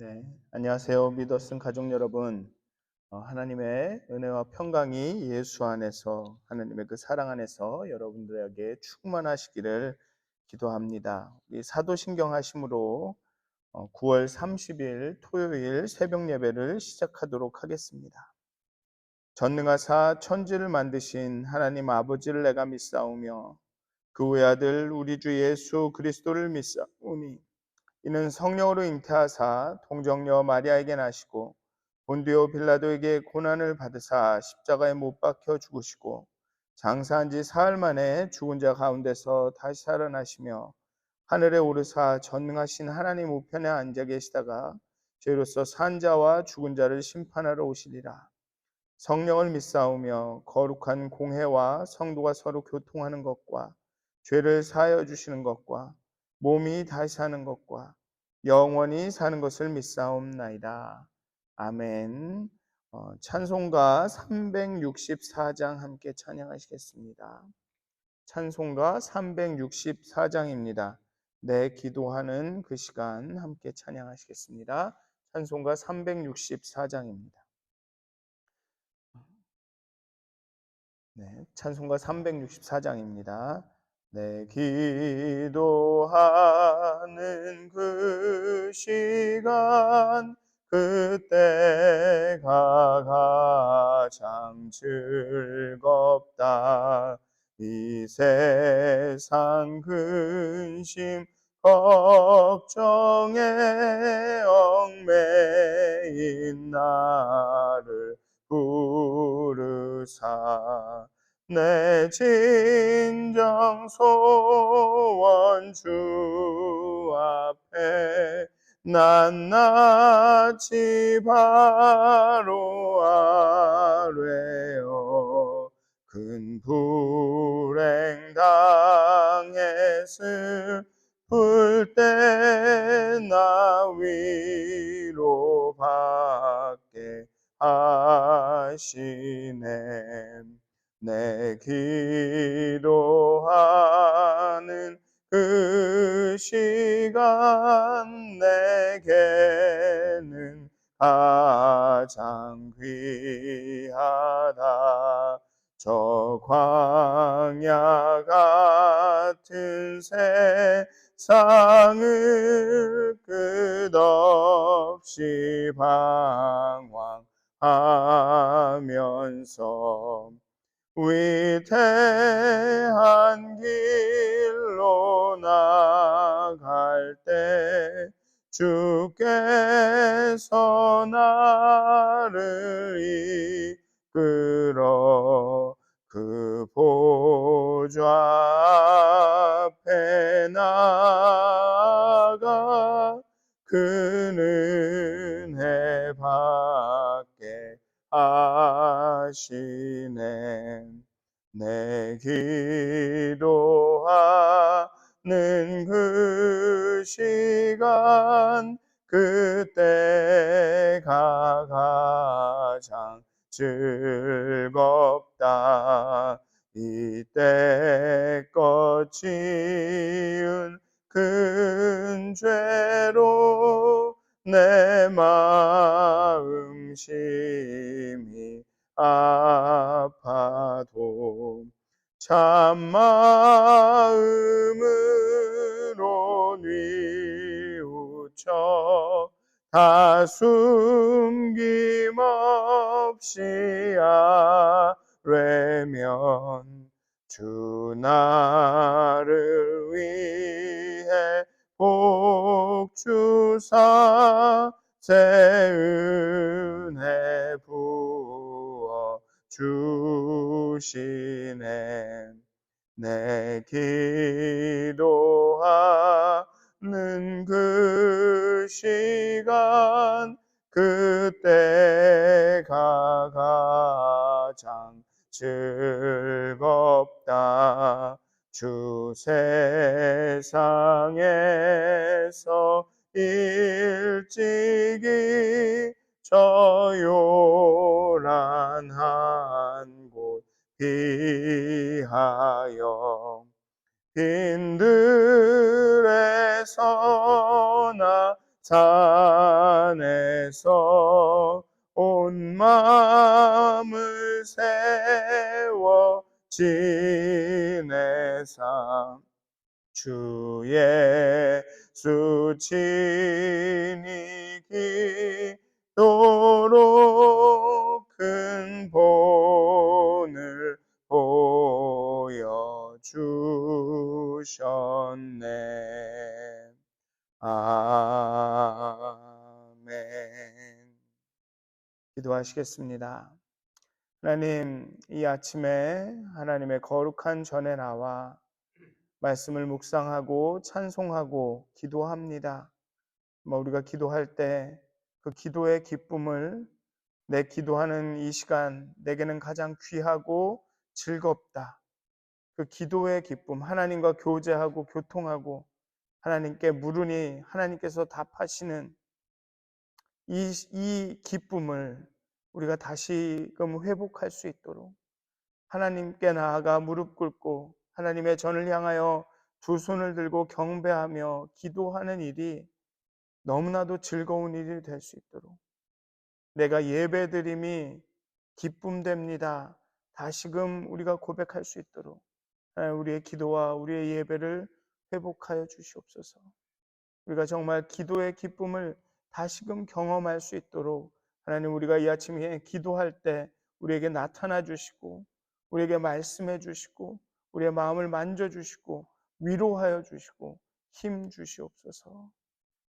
네, 안녕하세요. 믿었은 가족 여러분. 하나님의 은혜와 평강이 예수 안에서 하나님의 그 사랑 안에서 여러분들에게 충만하시기를 기도합니다. 우리 사도신경 하심으로 9월 30일 토요일 새벽 예배를 시작하도록 하겠습니다. 전능하사 천지를 만드신 하나님 아버지를 내가 믿사오며 그 외아들 우리 주 예수 그리스도를 믿사오니 이는 성령으로 잉태하사 동정녀 마리아에게 나시고 본디오 빌라도에게 고난을 받으사 십자가에 못 박혀 죽으시고 장사한 지 사흘 만에 죽은 자 가운데서 다시 살아나시며 하늘에 오르사 전능하신 하나님 우편에 앉아 계시다가 죄로서 산 자와 죽은 자를 심판하러 오시리라. 성령을 믿사오며 거룩한 공회와 성도가 서로 교통하는 것과 죄를 사하여 주시는 것과 몸이 다시 사는 것과 영원히 사는 것을 믿사옵나이다. 아멘. 찬송가 364장 함께 찬양하시겠습니다. 찬송가 364장입니다. 내 기도하는 그 시간 함께 찬양하시겠습니다. 찬송가 364장입니다. 네, 찬송가 364장입니다. 내 기도하는 그 시간 그때가 가장 즐겁다. 이 세상 근심 걱정에 얽매인 나를 부르사 내 진정 소원 주 앞에 낱낱이 바로 아뢰어 큰 불행 당했을 풀 때 나 위로받게 하시네. 내 기도하는 그 시간 내게는 가장 귀하다. 저 광야 같은 세상을 끝없이 방황하면서 위태한 길로 나갈 때 주께서 나를 이끌어 그 보좌 앞에 나아가 그 은혜 받게 하시네. 내 기도하는 그 시간 그때가 가장 즐겁다. 이때껏 지은 큰 죄로 내 마음 심히 아파도 참마음으로 뉘우쳐 다 숨김없이 아뢰면 주 나를 위해 복 주사 새 은혜 부어 주시네. 내 기도하는 그 시간 그때가 가장 즐겁다. 주 세상에서 일찍이 저 요란한 곳 피하여 빈들에서 나 안에서 온 마음을 세워 지내사 주 예수 친히 기도록 큰 본을 보여주셨네. 아멘. 기도하시겠습니다. 하나님, 이 아침에 하나님의 거룩한 전에 나와 말씀을 묵상하고 찬송하고 기도합니다. 우리가 기도할 때 그 기도의 기쁨을, 내 기도하는 이 시간 내게는 가장 귀하고 즐겁다. 그 기도의 기쁨, 하나님과 교제하고 교통하고 하나님께 물으니 하나님께서 답하시는 이 기쁨을 우리가 다시금 회복할 수 있도록 하나님께 나아가 무릎 꿇고 하나님의 전을 향하여 두 손을 들고 경배하며 기도하는 일이 너무나도 즐거운 일이 될 수 있도록, 내가 예배드림이 기쁨됩니다, 다시금 우리가 고백할 수 있도록 우리의 기도와 우리의 예배를 회복하여 주시옵소서. 우리가 정말 기도의 기쁨을 다시금 경험할 수 있도록 하나님, 우리가 이 아침에 기도할 때 우리에게 나타나 주시고 우리에게 말씀해 주시고 우리의 마음을 만져 주시고 위로하여 주시고 힘 주시옵소서.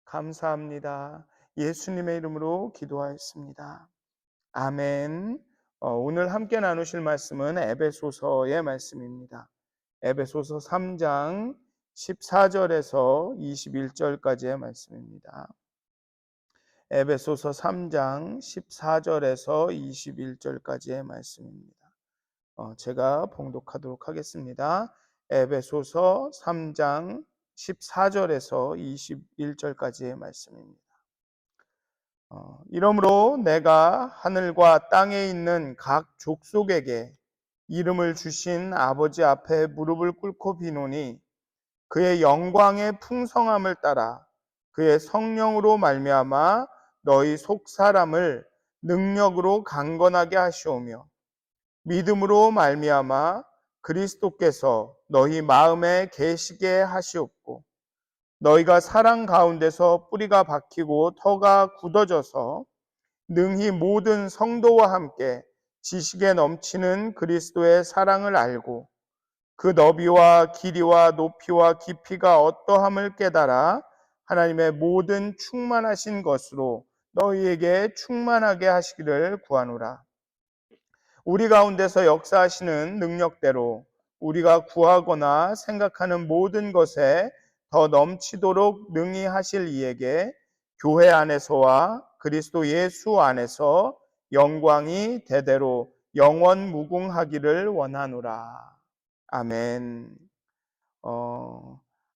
감사합니다. 예수님의 이름으로 기도하였습니다. 아멘. 오늘 함께 나누실 말씀은 에베소서의 말씀입니다. 에베소서 3장 14절에서 21절까지의 말씀입니다. 에베소서 3장 14절에서 21절까지의 말씀입니다. 제가 봉독하도록 하겠습니다. 에베소서 3장 14절에서 21절까지의 말씀입니다. 이러므로 내가 하늘과 땅에 있는 각 족속에게 이름을 주신 아버지 앞에 무릎을 꿇고 비노니 그의 영광의 풍성함을 따라 그의 성령으로 말미암아 너희 속 사람을 능력으로 강건하게 하시오며 믿음으로 말미암아 그리스도께서 너희 마음에 계시게 하시옵고 너희가 사랑 가운데서 뿌리가 박히고 터가 굳어져서 능히 모든 성도와 함께 지식에 넘치는 그리스도의 사랑을 알고 그 너비와 길이와 높이와 깊이가 어떠함을 깨달아 하나님의 모든 충만하신 것으로 너희에게 충만하게 하시기를 구하노라. 우리 가운데서 역사하시는 능력대로 우리가 구하거나 생각하는 모든 것에 더 넘치도록 능히 하실 이에게 교회 안에서와 그리스도 예수 안에서 영광이 대대로 영원 무궁하기를 원하노라. 아멘.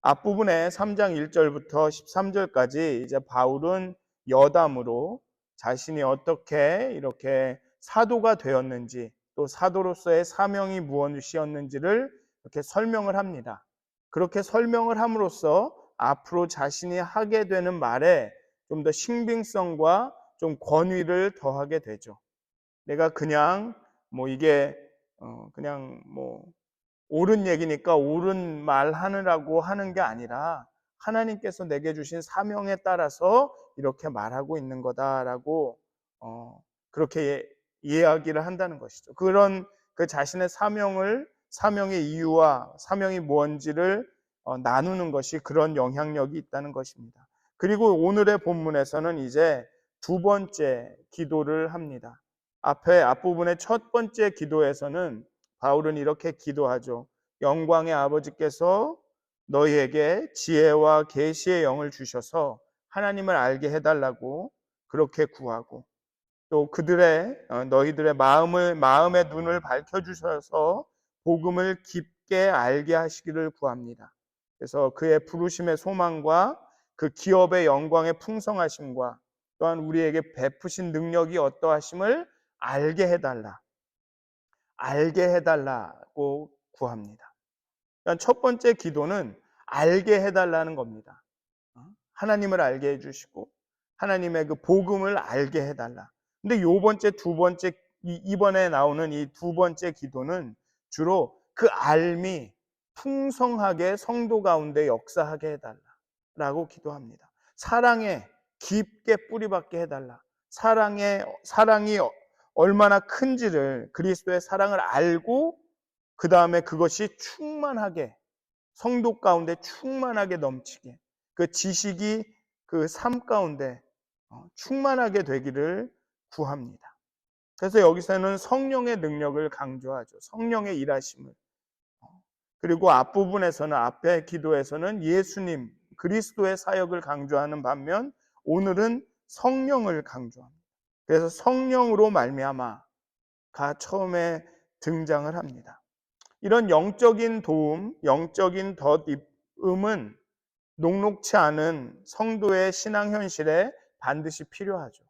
앞부분에 3장 1절부터 13절까지 이제 바울은 여담으로 자신이 어떻게 이렇게 사도가 되었는지, 또 사도로서의 사명이 무엇이었는지를 이렇게 설명을 합니다. 그렇게 설명을 함으로써 앞으로 자신이 하게 되는 말에 좀 더 신빙성과 좀 권위를 더하게 되죠. 내가 그냥 이게 그냥 옳은 얘기니까 옳은 말 하느라고 하는 게 아니라 하나님께서 내게 주신 사명에 따라서 이렇게 말하고 있는 거다라고 그렇게 이야기를 한다는 것이죠. 그런 그 자신의 사명의 이유와 사명이 뭔지를 나누는 것이 그런 영향력이 있다는 것입니다. 그리고 오늘의 본문에서는 이제 두 번째 기도를 합니다. 앞부분의 첫 번째 기도에서는 바울은 이렇게 기도하죠. 영광의 아버지께서 너희에게 지혜와 계시의 영을 주셔서 하나님을 알게 해달라고 그렇게 구하고, 또 너희들의 마음의 눈을 밝혀주셔서 복음을 깊게 알게 하시기를 구합니다. 그래서 그의 부르심의 소망과 그 기업의 영광의 풍성하심과 또한 우리에게 베푸신 능력이 어떠하심을 알게 해달라고 구합니다. 그러니까 첫 번째 기도는 알게 해달라는 겁니다. 하나님을 알게 해주시고 하나님의 그 복음을 알게 해달라. 근데 요 번째, 두 번째, 이번에 나오는 이 두 번째 기도는 주로 그 알미 풍성하게 성도 가운데 역사하게 해달라라고 기도합니다. 사랑에 깊게 뿌리박게 해달라. 사랑이 얼마나 큰지를, 그리스도의 사랑을 알고 그 다음에 그것이 충만하게, 성도 가운데 충만하게 넘치게, 그 지식이 그 삶 가운데 충만하게 되기를 구합니다. 그래서 여기서는 성령의 능력을 강조하죠. 성령의 일하심을. 그리고 앞부분에서는, 앞의 기도에서는 예수님, 그리스도의 사역을 강조하는 반면 오늘은 성령을 강조합니다. 그래서 성령으로 말미암아가 처음에 등장을 합니다. 이런 영적인 도움, 영적인 덧입음은 녹록치 않은 성도의 신앙 현실에 반드시 필요하죠.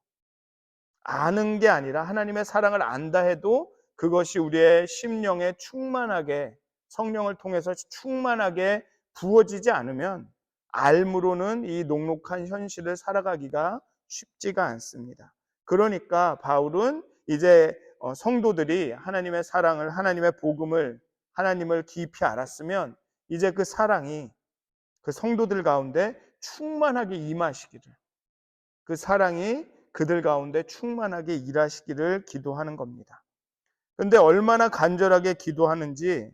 아는 게 아니라 하나님의 사랑을 안다 해도 그것이 우리의 심령에 충만하게, 성령을 통해서 충만하게 부어지지 않으면 알므로는 이 녹록한 현실을 살아가기가 쉽지가 않습니다. 그러니까 바울은 이제 성도들이 하나님의 사랑을, 하나님의 복음을, 하나님을 깊이 알았으면 이제 그 사랑이 그 성도들 가운데 충만하게 임하시기를, 그 사랑이 그들 가운데 충만하게 일하시기를 기도하는 겁니다. 그런데 얼마나 간절하게 기도하는지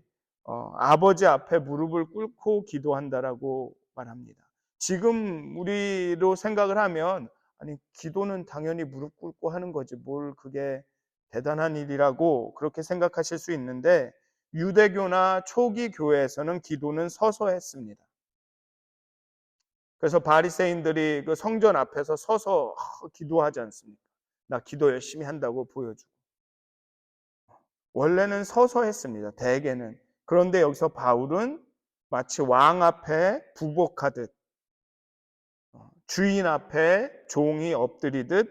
아버지 앞에 무릎을 꿇고 기도한다라고 말합니다. 지금 우리로 생각을 하면 아니 기도는 당연히 무릎 꿇고 하는 거지 뭘 그게 대단한 일이라고 그렇게 생각하실 수 있는데 유대교나 초기 교회에서는 기도는 서서 했습니다. 그래서 바리새인들이 그 성전 앞에서 서서 기도하지 않습니까? 나 기도 열심히 한다고 보여주고. 원래는 서서 했습니다. 대개는. 그런데 여기서 바울은 마치 왕 앞에 부복하듯 주인 앞에 종이 엎드리듯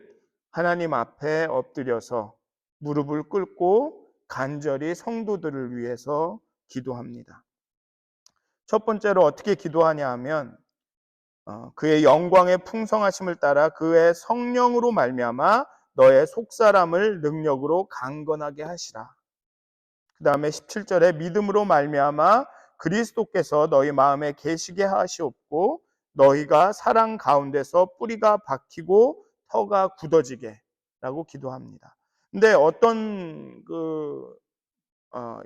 하나님 앞에 엎드려서 무릎을 꿇고 간절히 성도들을 위해서 기도합니다. 첫 번째로 어떻게 기도하냐 하면 그의 영광의 풍성하심을 따라 그의 성령으로 말미암아 너의 속사람을 능력으로 강건하게 하시라. 그 다음에 17절에 믿음으로 말미암아 그리스도께서 너희 마음에 계시게 하시옵고 너희가 사랑 가운데서 뿌리가 박히고 터가 굳어지게 라고 기도합니다. 근데 어떤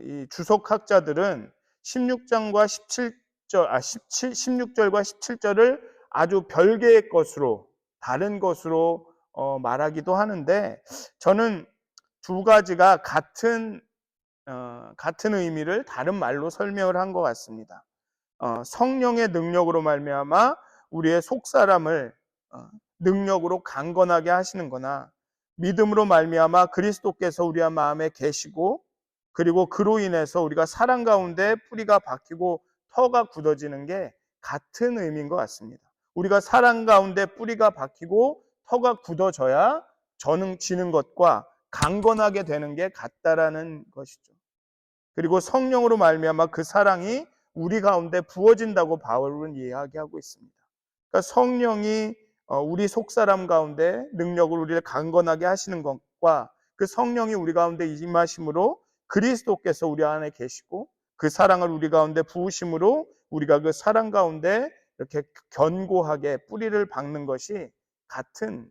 이 주석학자들은 16절과 17절을 아주 별개의 것으로, 다른 것으로 말하기도 하는데 저는 두 가지가 같은 의미를 다른 말로 설명을 한 것 같습니다. 성령의 능력으로 말미암아 우리의 속사람을 능력으로 강건하게 하시는 거나 믿음으로 말미암아 그리스도께서 우리의 마음에 계시고 그리고 그로 인해서 우리가 사랑 가운데 뿌리가 박히고 터가 굳어지는 게 같은 의미인 것 같습니다. 우리가 사랑 가운데 뿌리가 박히고 터가 굳어져야 지는 것과 강건하게 되는 게 같다라는 것이죠. 그리고 성령으로 말미암아 그 사랑이 우리 가운데 부어진다고 바울은 이야기하고 있습니다. 그러니까 성령이 우리 속사람 가운데 능력을 우리를 강건하게 하시는 것과 그 성령이 우리 가운데 임하심으로 그리스도께서 우리 안에 계시고 그 사랑을 우리 가운데 부으심으로 우리가 그 사랑 가운데 이렇게 견고하게 뿌리를 박는 것이 같은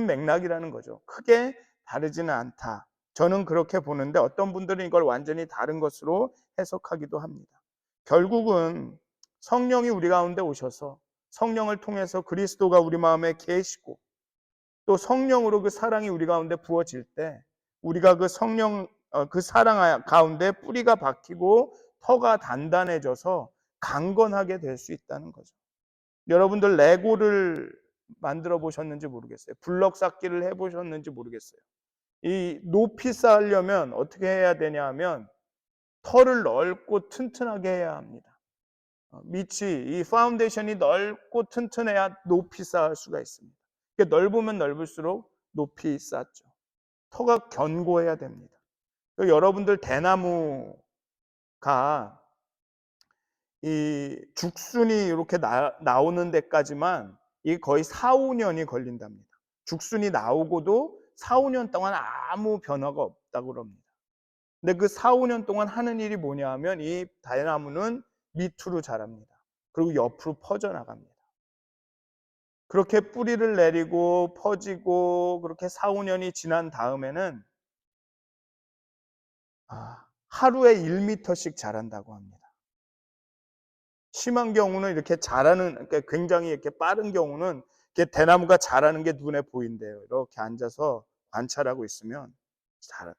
맥락이라는 거죠. 크게 다르지는 않다. 저는 그렇게 보는데 어떤 분들은 이걸 완전히 다른 것으로 해석하기도 합니다. 결국은 성령이 우리 가운데 오셔서 성령을 통해서 그리스도가 우리 마음에 계시고 또 성령으로 그 사랑이 우리 가운데 부어질 때 우리가 그 성령 그 사랑 가운데 뿌리가 박히고 터가 단단해져서 강건하게 될 수 있다는 거죠. 여러분들 레고를 만들어 보셨는지 모르겠어요. 블럭 쌓기를 해 보셨는지 모르겠어요. 이 높이 쌓으려면 어떻게 해야 되냐 하면 털을 넓고 튼튼하게 해야 합니다. 밑이 이 파운데이션이 넓고 튼튼해야 높이 쌓을 수가 있습니다. 넓으면 넓을수록 높이 쌓죠. 터가 견고해야 됩니다. 여러분들 대나무가 이 죽순이 이렇게 나오는 데까지만 이게 거의 4-5년이 걸린답니다. 죽순이 나오고도 4-5년 동안 아무 변화가 없다고 그럽니다. 근데 그 4-5년 동안 하는 일이 뭐냐 하면 이 다이나무는 밑으로 자랍니다. 그리고 옆으로 퍼져나갑니다. 그렇게 뿌리를 내리고 퍼지고 그렇게 4-5년이 지난 다음에는 하루에 1m씩 자란다고 합니다. 심한 경우는 이렇게 자라는, 그러니까 굉장히 이렇게 빠른 경우는 이렇게 대나무가 자라는 게 눈에 보인대요. 이렇게 앉아서 관찰하고 있으면 자라.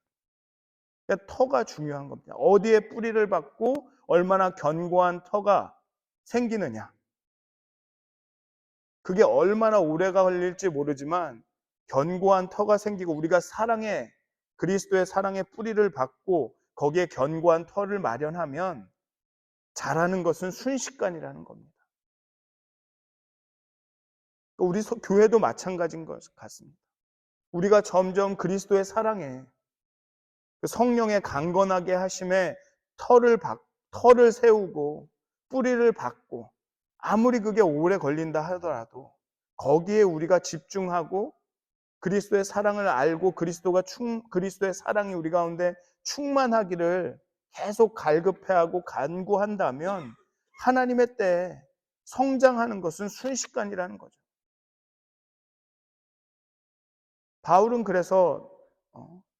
그러니까 터가 중요한 겁니다. 어디에 뿌리를 받고 얼마나 견고한 터가 생기느냐. 그게 얼마나 오래가 걸릴지 모르지만 견고한 터가 생기고 우리가 그리스도의 사랑의 뿌리를 받고 거기에 견고한 터를 마련하면 자라는 것은 순식간이라는 겁니다. 우리 교회도 마찬가지인 것 같습니다. 우리가 점점 그리스도의 사랑에 성령의 강건하게 하심에 터를 세우고 뿌리를 받고 아무리 그게 오래 걸린다 하더라도 거기에 우리가 집중하고 그리스도의 사랑을 알고 그리스도의 사랑이 우리 가운데 충만하기를 계속 갈급해하고 간구한다면 하나님의 때에 성장하는 것은 순식간이라는 거죠. 바울은 그래서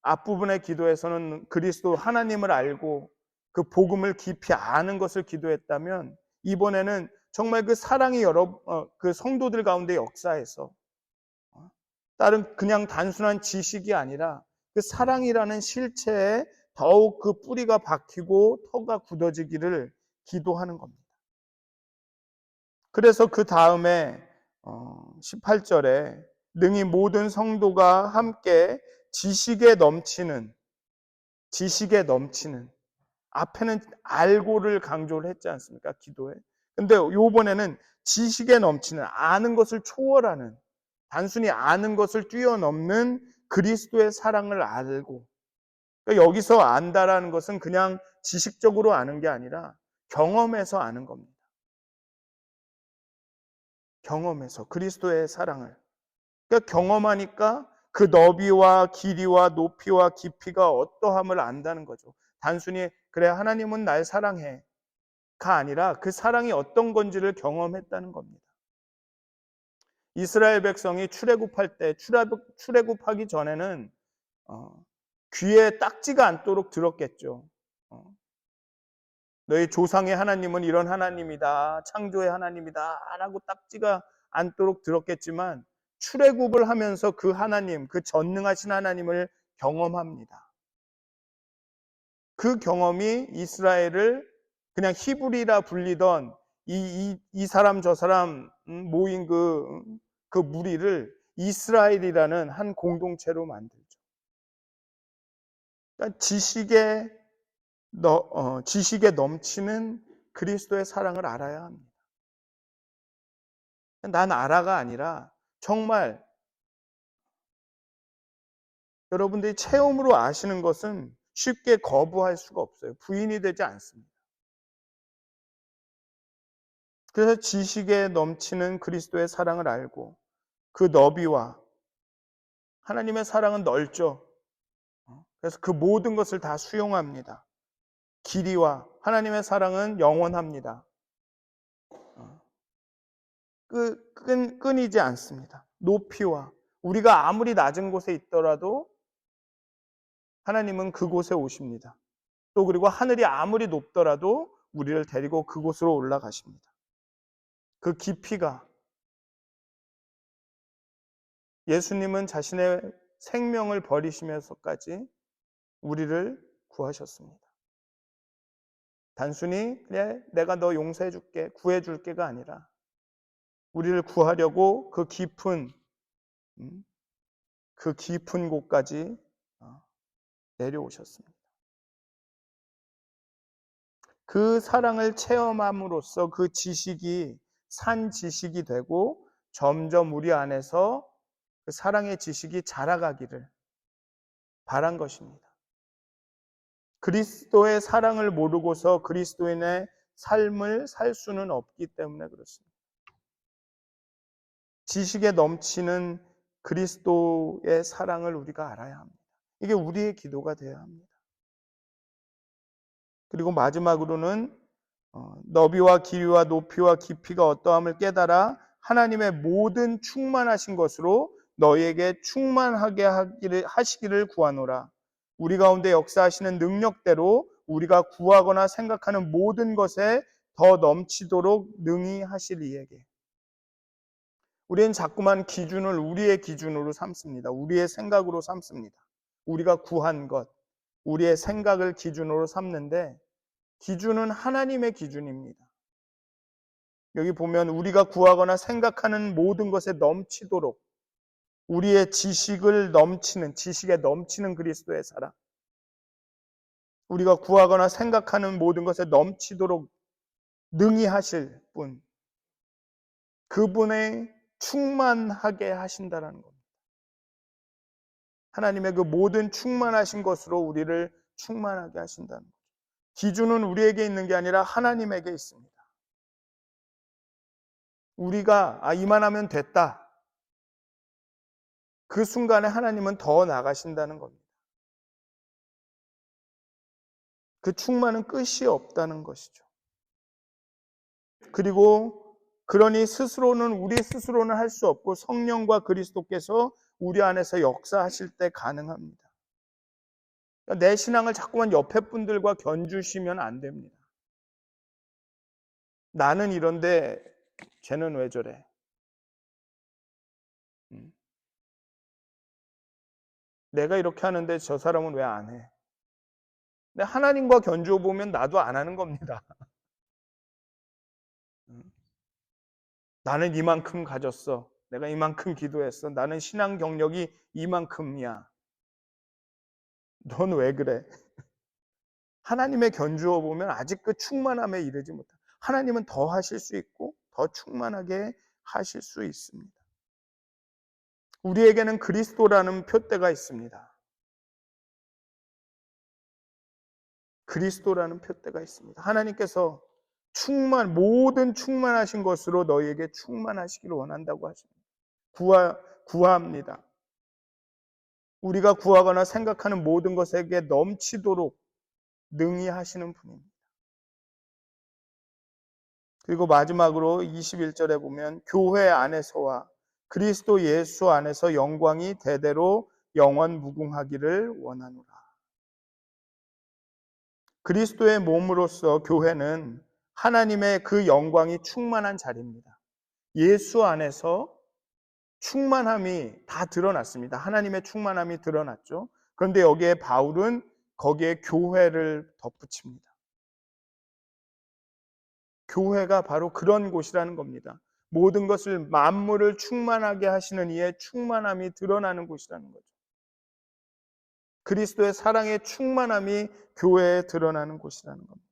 앞부분의 기도에서는 그리스도 하나님을 알고 그 복음을 깊이 아는 것을 기도했다면 이번에는 정말 그 사랑이 그 성도들 가운데 역사해서 다른 그냥 단순한 지식이 아니라 그 사랑이라는 실체에 더욱 그 뿌리가 박히고 터가 굳어지기를 기도하는 겁니다. 그래서 그 다음에 18절에 능히 모든 성도가 함께 지식에 넘치는 앞에는 알고를 강조를 했지 않습니까? 기도에. 근데 요번에는 지식에 넘치는 아는 것을 초월하는 단순히 아는 것을 뛰어넘는 그리스도의 사랑을 알고 그러니까 여기서 안다라는 것은 그냥 지식적으로 아는 게 아니라 경험해서 아는 겁니다. 경험해서 그리스도의 사랑을 그러니까 경험하니까 그 너비와 길이와 높이와 깊이가 어떠함을 안다는 거죠. 단순히 그래 하나님은 날 사랑해 가 아니라 그 사랑이 어떤 건지를 경험했다는 겁니다. 이스라엘 백성이 출애굽할 때 출애굽하기 전에는 귀에 딱지가 않도록 들었겠죠. 너희 조상의 하나님은 이런 하나님이다. 창조의 하나님이다. 라고 딱지가 않도록 들었겠지만 출애굽을 하면서 그 하나님, 그 전능하신 하나님을 경험합니다. 그 경험이 이스라엘을 그냥 히브리라 불리던 이 사람 저 사람 모인 그 무리를 이스라엘이라는 한 공동체로 만들죠. 그러니까 지식에 넘치는 그리스도의 사랑을 알아야 합니다. 난 알아가 아니라 정말 여러분들이 체험으로 아시는 것은 쉽게 거부할 수가 없어요. 부인이 되지 않습니다. 그래서 지식에 넘치는 그리스도의 사랑을 알고 그 너비와 하나님의 사랑은 넓죠. 그래서 그 모든 것을 다 수용합니다. 길이와 하나님의 사랑은 영원합니다. 끊이지 않습니다. 높이와 우리가 아무리 낮은 곳에 있더라도 하나님은 그곳에 오십니다. 또 그리고 하늘이 아무리 높더라도 우리를 데리고 그곳으로 올라가십니다. 그 깊이가 예수님은 자신의 생명을 버리시면서까지 우리를 구하셨습니다. 단순히 그래 내가 너 용서해 줄게 구해 줄게가 아니라 우리를 구하려고 그 깊은 곳까지 내려오셨습니다. 그 사랑을 체험함으로써 그 지식이 산 지식이 되고 점점 우리 안에서 그 사랑의 지식이 자라가기를 바란 것입니다. 그리스도의 사랑을 모르고서 그리스도인의 삶을 살 수는 없기 때문에 그렇습니다. 지식에 넘치는 그리스도의 사랑을 우리가 알아야 합니다. 이게 우리의 기도가 되어야 합니다. 그리고 마지막으로는 너비와 길이와 높이와 깊이가 어떠함을 깨달아 하나님의 모든 충만하신 것으로 너희에게 충만하게 하시기를 구하노라. 우리 가운데 역사하시는 능력대로 우리가 구하거나 생각하는 모든 것에 더 넘치도록 능히 하실 이에게. 우리는 자꾸만 기준을 우리의 기준으로 삼습니다. 우리의 생각으로 삼습니다. 우리가 구한 것, 우리의 생각을 기준으로 삼는데 기준은 하나님의 기준입니다. 여기 보면 우리가 구하거나 생각하는 모든 것에 넘치도록 우리의 지식에 넘치는 그리스도의 사랑. 우리가 구하거나 생각하는 모든 것에 넘치도록 능히 하실 분. 그분의 충만하게 하신다는 겁니다. 하나님의 그 모든 충만하신 것으로 우리를 충만하게 하신다는 거죠. 기준은 우리에게 있는 게 아니라 하나님에게 있습니다. 우리가 이만하면 됐다. 그 순간에 하나님은 더 나가신다는 겁니다. 그 충만은 끝이 없다는 것이죠. 그리고 그러니 우리 스스로는 할 수 없고 성령과 그리스도께서 우리 안에서 역사하실 때 가능합니다. 내 신앙을 자꾸만 옆에 분들과 견주시면 안 됩니다. 나는 이런데 쟤는 왜 저래? 내가 이렇게 하는데 저 사람은 왜 안 해? 근데 하나님과 견주어 보면 나도 안 하는 겁니다. 나는 이만큼 가졌어. 내가 이만큼 기도했어. 나는 신앙 경력이 이만큼이야. 넌 왜 그래? 하나님의 견주어 보면 아직 그 충만함에 이르지 못해. 하나님은 더 하실 수 있고 더 충만하게 하실 수 있습니다. 우리에게는 그리스도라는 표대가 있습니다. 그리스도라는 표대가 있습니다. 하나님께서 모든 충만하신 것으로 너희에게 충만하시기를 원한다고 하십니다. 구합니다. 우리가 구하거나 생각하는 모든 것에게 넘치도록 능히 하시는 분입니다. 그리고 마지막으로 21절에 보면 교회 안에서와 그리스도 예수 안에서 영광이 대대로 영원 무궁하기를 원하노라. 그리스도의 몸으로서 교회는 하나님의 그 영광이 충만한 자리입니다. 예수 안에서 충만함이 다 드러났습니다. 하나님의 충만함이 드러났죠. 그런데 여기에 바울은 거기에 교회를 덧붙입니다. 교회가 바로 그런 곳이라는 겁니다. 모든 것을 만물을 충만하게 하시는 이의 충만함이 드러나는 곳이라는 거죠. 그리스도의 사랑의 충만함이 교회에 드러나는 곳이라는 겁니다.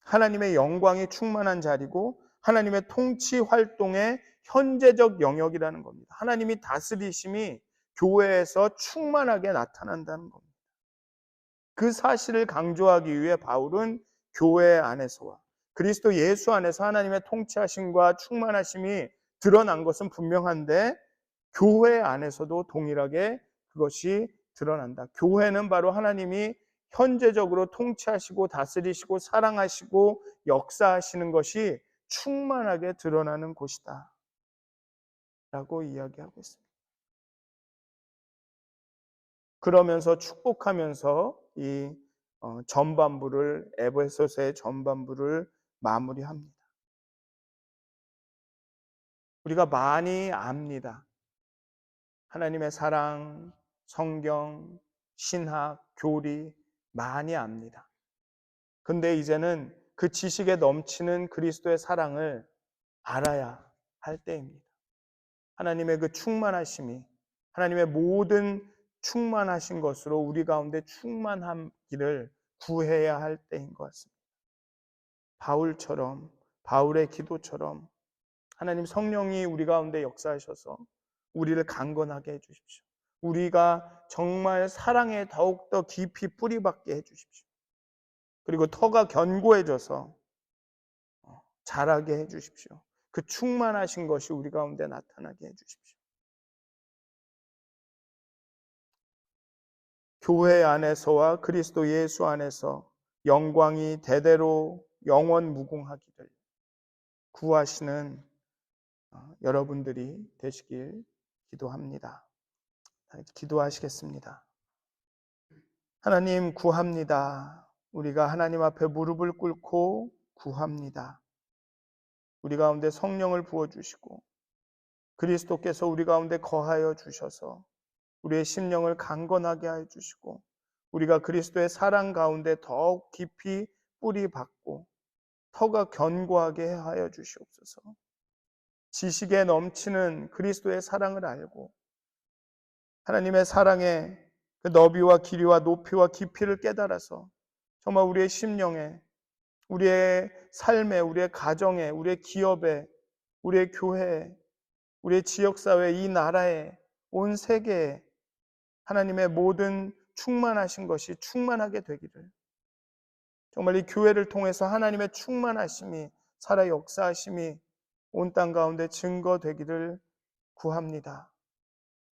하나님의 영광이 충만한 자리고 하나님의 통치 활동의 현재적 영역이라는 겁니다. 하나님이 다스리심이 교회에서 충만하게 나타난다는 겁니다. 그 사실을 강조하기 위해 바울은 교회 안에서와 그리스도 예수 안에서 하나님의 통치하심과 충만하심이 드러난 것은 분명한데 교회 안에서도 동일하게 그것이 드러난다. 교회는 바로 하나님이 현재적으로 통치하시고 다스리시고 사랑하시고 역사하시는 것이 충만하게 드러나는 곳이다 라고 이야기하고 있습니다. 그러면서 축복하면서 이 전반부를 에베소서의 전반부를 마무리합니다. 우리가 많이 압니다. 하나님의 사랑, 성경, 신학, 교리 많이 압니다. 근데 이제는 그 지식에 넘치는 그리스도의 사랑을 알아야 할 때입니다. 하나님의 그 충만하심이 하나님의 모든 충만하신 것으로 우리 가운데 충만함기를 구해야 할 때인 것 같습니다. 바울의 기도처럼 하나님 성령이 우리 가운데 역사하셔서 우리를 강건하게 해주십시오. 우리가 정말 사랑에 더욱더 깊이 뿌리박게 해주십시오. 그리고 터가 견고해져서 자라게 해주십시오. 그 충만하신 것이 우리 가운데 나타나게 해주십시오. 교회 안에서와 그리스도 예수 안에서 영광이 대대로 영원 무궁하기를 구하시는 여러분들이 되시길 기도합니다. 기도하시겠습니다. 하나님, 구합니다. 우리가 하나님 앞에 무릎을 꿇고 구합니다. 우리 가운데 성령을 부어주시고 그리스도께서 우리 가운데 거하여 주셔서 우리의 심령을 강건하게 하여 주시고 우리가 그리스도의 사랑 가운데 더욱 깊이 뿌리 박고 터가 견고하게 하여 주시옵소서. 지식에 넘치는 그리스도의 사랑을 알고 하나님의 사랑의 그 너비와 길이와 높이와 깊이를 깨달아서 정말 우리의 심령에, 우리의 삶에, 우리의 가정에, 우리의 기업에, 우리의 교회에, 우리의 지역사회, 이 나라에, 온 세계에 하나님의 모든 충만하신 것이 충만하게 되기를, 정말 이 교회를 통해서 하나님의 충만하심이, 살아 역사하심이 온 땅 가운데 증거되기를 구합니다.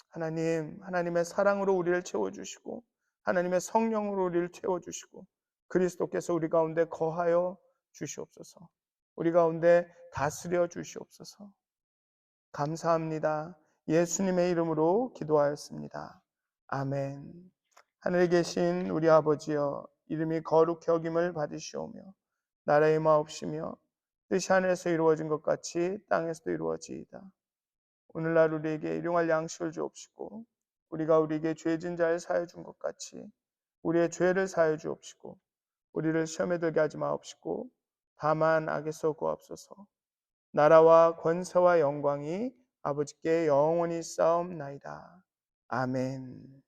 하나님, 하나님의 사랑으로 우리를 채워주시고 하나님의 성령으로 우리를 채워주시고 그리스도께서 우리 가운데 거하여 주시옵소서. 우리 가운데 다스려 주시옵소서. 감사합니다. 예수님의 이름으로 기도하였습니다. 아멘. 하늘에 계신 우리 아버지여, 이름이 거룩히 여김을 받으시오며 나라의 마옵시며 뜻이 하늘에서 이루어진 것 같이 땅에서도 이루어지이다. 오늘날 우리에게 일용할 양식을 주옵시고 우리가 우리에게 죄진 자를 사하여 준 것 같이 우리의 죄를 사하여 주옵시고 우리를 시험에 들게 하지 마옵시고 다만 악에서 구하옵소서. 나라와 권세와 영광이 아버지께 영원히 쌓옵나이다. 아멘.